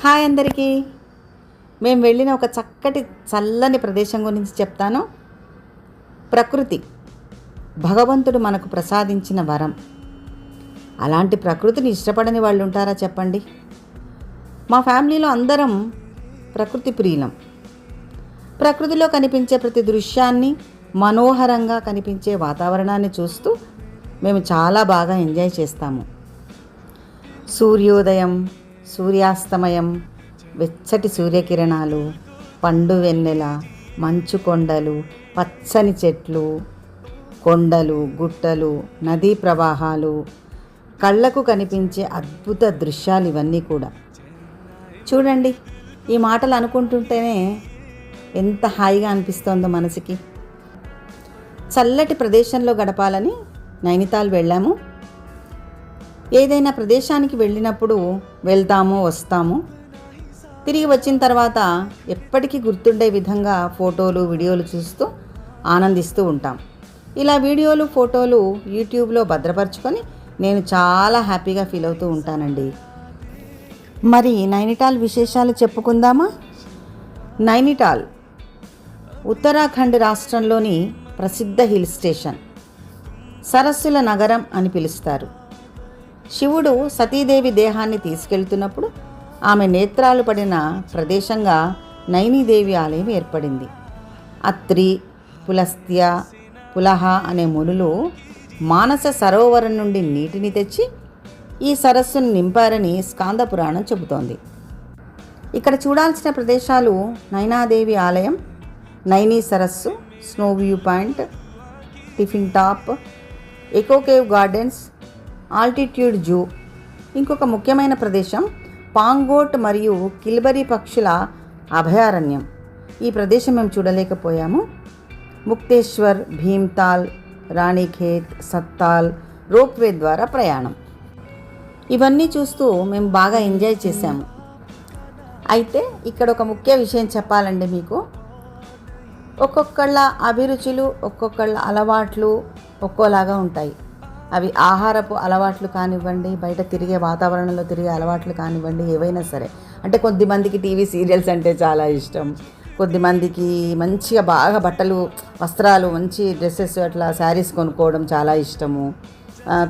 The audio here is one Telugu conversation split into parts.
హాయ్ అందరికీ. మేము వెళ్ళిన ఒక చక్కటి చల్లని ప్రదేశం గురించి చెప్తాను. ప్రకృతి భగవంతుడు మనకు ప్రసాదించిన వరం. అలాంటి ప్రకృతిని ఇష్టపడని వాళ్ళు ఉంటారా చెప్పండి? మా ఫ్యామిలీలో అందరం ప్రకృతి ప్రియులం. ప్రకృతిలో కనిపించే ప్రతి దృశ్యాన్ని, మనోహరంగా కనిపించే వాతావరణాన్ని చూస్తూ మేము చాలా బాగా ఎంజాయ్ చేస్తాము. సూర్యోదయం, సూర్యాస్తమయం, వెచ్చటి సూర్యకిరణాలు, పండు వెన్నెల, మంచు కొండలు, పచ్చని చెట్లు, కొండలు, గుట్టలు, నదీ ప్రవాహాలు, కళ్ళకు కనిపించే అద్భుత దృశ్యాలు ఇవన్నీ కూడా. చూడండి, ఈ మాటలు అనుకుంటుంటేనే ఎంత హాయిగా అనిపిస్తోందో మనసుకి. చల్లటి ప్రదేశంలో గడపాలని నైనితాల్ వెళ్ళాము. ఏదైనా ప్రదేశానికి వెళ్ళినప్పుడు వెళ్తాము, వస్తాము. తిరిగి వచ్చిన తర్వాత ఎప్పటికీ గుర్తుండే విధంగా ఫోటోలు, వీడియోలు చూస్తూ ఆనందిస్తూ ఉంటాం. ఇలా వీడియోలు, ఫోటోలు యూట్యూబ్లో భద్రపరుచుకొని నేను చాలా హ్యాపీగా ఫీల్ అవుతూ ఉంటానండి. మరి నైనిటాల్ విశేషాలు చెప్పుకుందామా? నైనిటాల్ ఉత్తరాఖండ్ రాష్ట్రంలోని ప్రసిద్ధ హిల్ స్టేషన్. సరస్సుల నగరం అని పిలుస్తారు. శివుడు సతీదేవి దేహాన్ని తీసుకెళ్తున్నప్పుడు ఆమె నేత్రాలు పడిన ప్రదేశంగా నైనీదేవి ఆలయం ఏర్పడింది. అత్రి, పులస్త్య, పులహ అనే మునులు మానస సరోవరం నుండి నీటిని తెచ్చి ఈ సరస్సును నింపారని స్కాంద పురాణం చెబుతోంది. ఇక్కడ చూడాల్సిన ప్రదేశాలు నైనాదేవి ఆలయం, నైనీ సరస్సు, snow view point, tiffin top, eco cave gardens, altitude zoo. ఇంకొక ముఖ్యమైన ప్రదేశం పాంగోట్ మరియు కిల్బరీ పక్షుల అభయారణ్యం. ఈ ప్రదేశం మేము చూడలేకపోయాము. ముక్తేశ్వర్, భీమ్తాల్, రాణిఖేత్, సత్తాల్ రోప్వే ద్వారా ప్రయాణం. ఇవన్నీ చూస్తూ మేము బాగా ఎంజాయ్ చేశాము. అయితే ఇక్కడ ఒక ముఖ్య విషయం చెప్పాలండి మీకు. ఒక్కొక్కళ్ళ అభిరుచులు, ఒక్కొక్కళ్ళ అలవాట్లు ఒక్కోలాగా ఉంటాయి. అవి ఆహారపు అలవాట్లు కానివ్వండి, బయట తిరిగే వాతావరణంలో తిరిగే అలవాట్లు కానివ్వండి, ఏవైనా సరే. అంటే కొద్దిమందికి టీవీ సీరియల్స్ అంటే చాలా ఇష్టం, కొద్దిమందికి మంచిగా బాగా బట్టలు, వస్త్రాలు, మంచి డ్రెస్సెస్, అట్లా శారీస్ కొనుక్కోవడం చాలా ఇష్టము.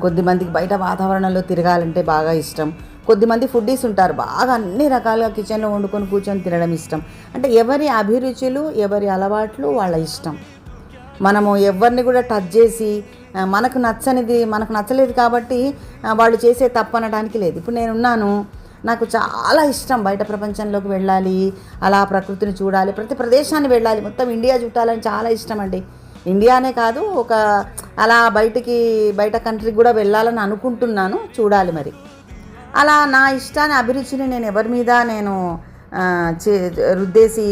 కొద్దిమందికి బయట వాతావరణంలో తిరగాలంటే బాగా ఇష్టం. కొద్దిమంది ఫుడ్డీస్ ఉంటారు, బాగా అన్ని రకాలుగా కిచెన్లో వండుకొని కూర్చొని తినడం ఇష్టం. అంటే ఎవరి అభిరుచులు, ఎవరి అలవాట్లు వాళ్ళ ఇష్టం. మనము ఎవరిని కూడా టచ్ చేసి మనకు నచ్చలేదు కాబట్టి వాళ్ళు చేసే తప్పు అనడానికి లేదు. ఇప్పుడు నేనున్నాను, నాకు చాలా ఇష్టం బయట ప్రపంచంలోకి వెళ్ళాలి, అలా ప్రకృతిని చూడాలి, ప్రతి ప్రదేశాన్ని వెళ్ళాలి, మొత్తం ఇండియా చుట్టాలని చాలా ఇష్టం అండి. ఇండియానే కాదు, అలా బయట కంట్రీకి కూడా వెళ్ళాలని అనుకుంటున్నాను. చూడాలి మరి. అలా నా ఇష్టాన్ని, అభిరుచిని నేను ఎవరి మీద రుద్దేసి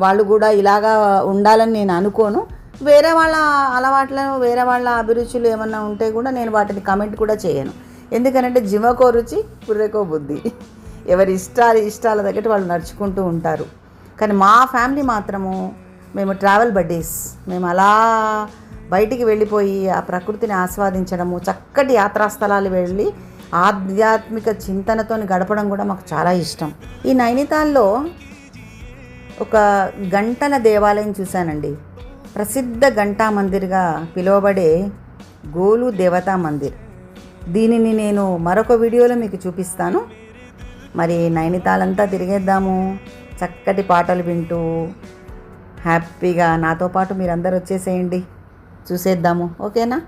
వాళ్ళు కూడా ఇలాగా ఉండాలని నేను అనుకోను. వేరే వాళ్ళ అలవాట్లను, వేరే వాళ్ళ అభిరుచులు ఏమన్నా ఉంటే కూడా నేను వాటిని కమెంట్ కూడా చేయను. ఎందుకనంటే జిమకో రుచి, పుర్రెకో బుద్ధి. ఎవరి ఇష్టాల తగ్గట్టు వాళ్ళు నడుచుకుంటూ ఉంటారు. కానీ మా ఫ్యామిలీ మాత్రము మేము ట్రావెల్ బడ్డీస్. మేము అలా బయటికి వెళ్ళిపోయి ఆ ప్రకృతిని ఆస్వాదించడము, చక్కటి యాత్రా స్థలాలు వెళ్ళి ఆధ్యాత్మిక చింతనతో గడపడం కూడా మాకు చాలా ఇష్టం. ఈ నైనితాల్లో ఒక గంటల దేవాలయం చూశానండి. ప్రసిద్ధ గంటా మందిర్గా పిలువబడే గోలు దేవతా మందిర్. దీనిని నేను మరొక వీడియోలో మీకు చూపిస్తాను. మరి నైనితాల్ అంతా తిరిగేద్దాము, చక్కటి పాటలు వింటూ హ్యాపీగా. నాతో పాటు మీరందరూ వచ్చేసేయండి, చూసేద్దాము. ఓకేనా?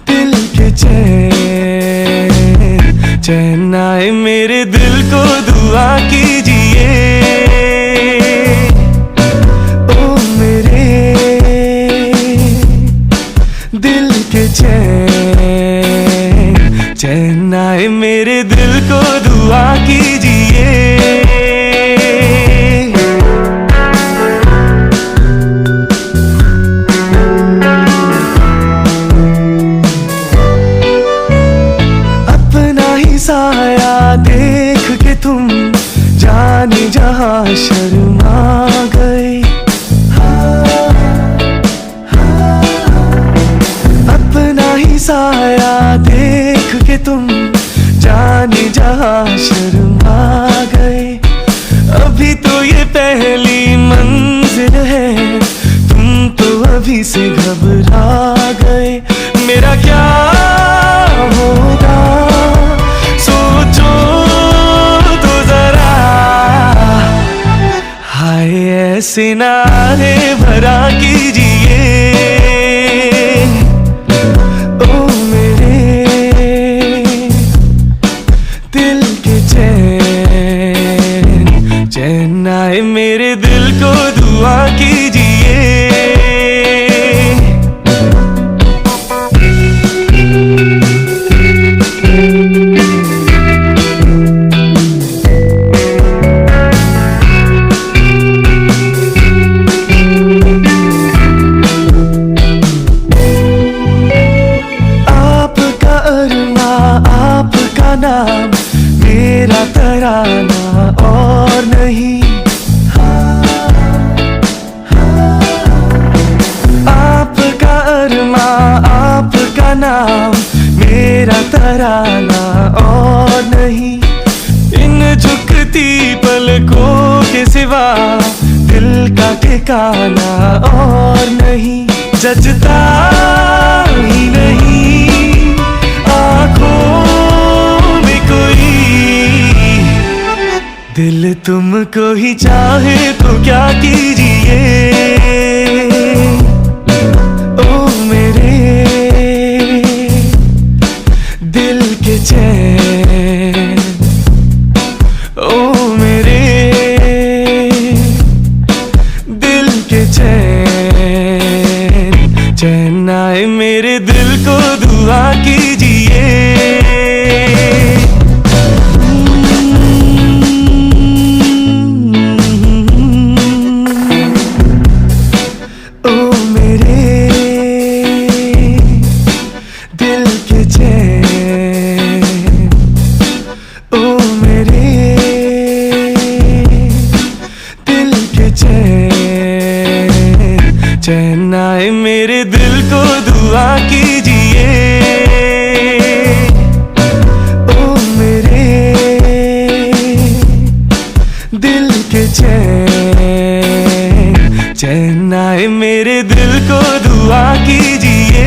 दिल के चैन जाने जहां शर्मा गए। अपना ही साया देख के तुम जाने जहां शर्मा गए। अभी तो ये पहली मंजिल है, तुम तो अभी से घबरा गए। मेरा क्या होगा सोचो तो जरा, हाय ऐसे नारे भरा कीजिए ओ मेरे दिल के चैन, चैन आए मेरे दिल को दुआ कीजिए। आपका नाम मेरा तराना और नहीं। आपका अरमा आपका नाम मेरा तराना और नहीं। इन झुकती पलकों के सिवा दिल का ठिकाना और नहीं। जजता ही नहीं आँखों में कोई, दिल तुमको ही चाहे तो क्या कीजिए ओ मेरे दिल के चैन, ओ मेरे दिल के चैन, चैन आए मेरे दिल को दुआ कीजिए। ओ मेरे दिल के चैन, ओ मेरे दिल के चैन, चैन आए मेरे दिल को दुआ कीजिए ओ मेरे दिल के चैन, चैन आए मेरे दिल को दुआ कीजिए।